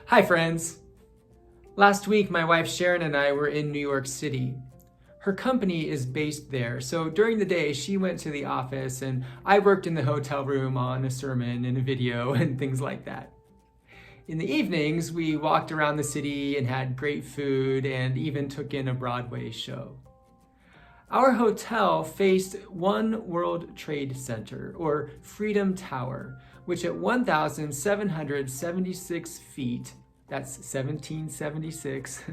Hi friends! Last week, my wife Sharon and I were in New York City. Her company is based there, so during the day she went to the office and I worked in the hotel room on a sermon and a video and things like that. In the evenings, we walked around the city and had great food and even took in a Broadway show. Our hotel faced One World Trade Center, or Freedom Tower, which at 1,776 feet, that's 1776,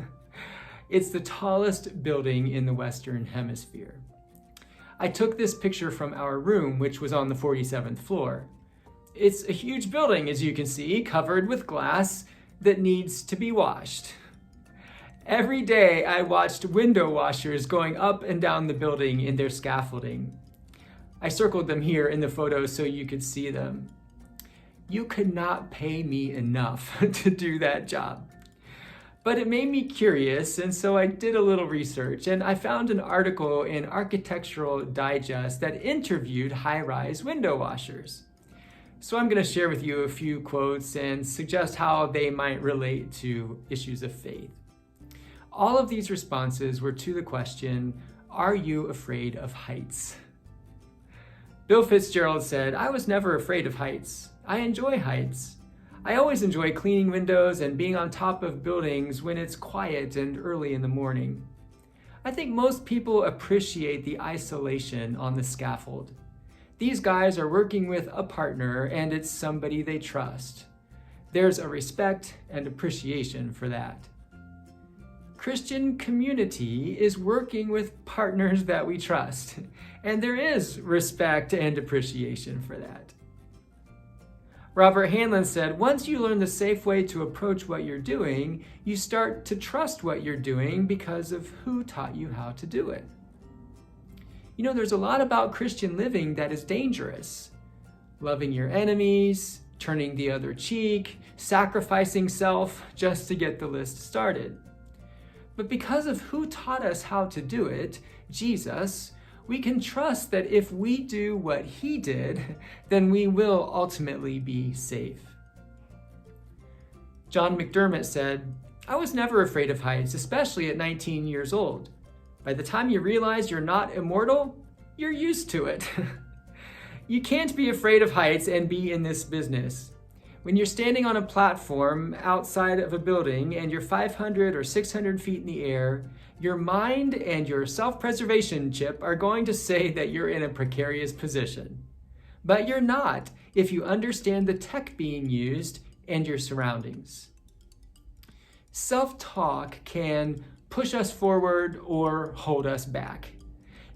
it's the tallest building in the Western Hemisphere. I took this picture from our room, which was on the 47th floor. It's a huge building, as you can see, covered with glass that needs to be washed. Every day I watched window washers going up and down the building in their scaffolding. I circled them here in the photo so you could see them. You could not pay me enough to do that job. But it made me curious, and so I did a little research, and I found an article in Architectural Digest that interviewed high-rise window washers. So I'm going to share with you a few quotes and suggest how they might relate to issues of faith. All of these responses were to the question, are you afraid of heights? Bill Fitzgerald said, I was never afraid of heights. I enjoy heights. I always enjoy cleaning windows and being on top of buildings when it's quiet and early in the morning. I think most people appreciate the isolation on the scaffold. These guys are working with a partner and it's somebody they trust. There's a respect and appreciation for that. Christian community is working with partners that we trust, and there is respect and appreciation for that. Robert Hanlon said, once you learn the safe way to approach what you're doing, you start to trust what you're doing because of who taught you how to do it. You know, there's a lot about Christian living that is dangerous. Loving your enemies, turning the other cheek, sacrificing self just to get the list started. But because of who taught us how to do it, Jesus, we can trust that if we do what he did, then we will ultimately be safe. John McDermott said, I was never afraid of heights, especially at 19 years old. By the time you realize you're not immortal, you're used to it. You can't be afraid of heights and be in this business. When you're standing on a platform outside of a building and you're 500 or 600 feet in the air, your mind and your self-preservation chip are going to say that you're in a precarious position. But you're not if you understand the tech being used and your surroundings. Self-talk can push us forward or hold us back.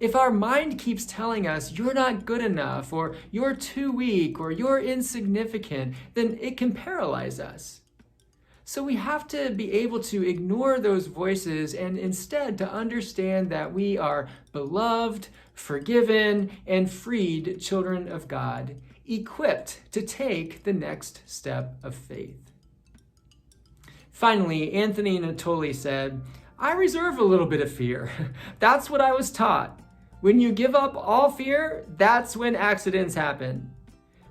If our mind keeps telling us you're not good enough, or you're too weak, or you're insignificant, then it can paralyze us. So we have to be able to ignore those voices and instead to understand that we are beloved, forgiven, and freed children of God, equipped to take the next step of faith. Finally, Anthony Natoli said, I reserve a little bit of fear. That's what I was taught. When you give up all fear, that's when accidents happen.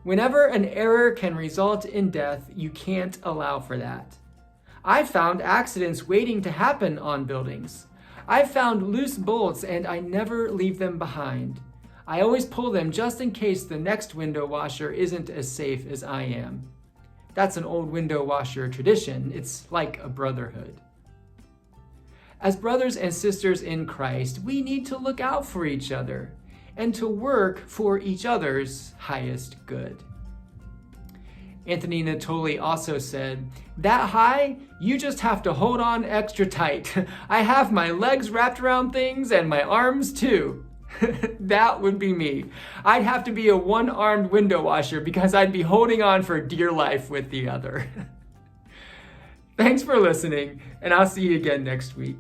Whenever an error can result in death, you can't allow for that. I've found accidents waiting to happen on buildings. I've found loose bolts and I never leave them behind. I always pull them just in case the next window washer isn't as safe as I am. That's an old window washer tradition. It's like a brotherhood. As brothers and sisters in Christ, we need to look out for each other and to work for each other's highest good. Anthony Natoli also said, that high, you just have to hold on extra tight. I have my legs wrapped around things and my arms too. That would be me. I'd have to be a one-armed window washer because I'd be holding on for dear life with the other. Thanks for listening, and I'll see you again next week.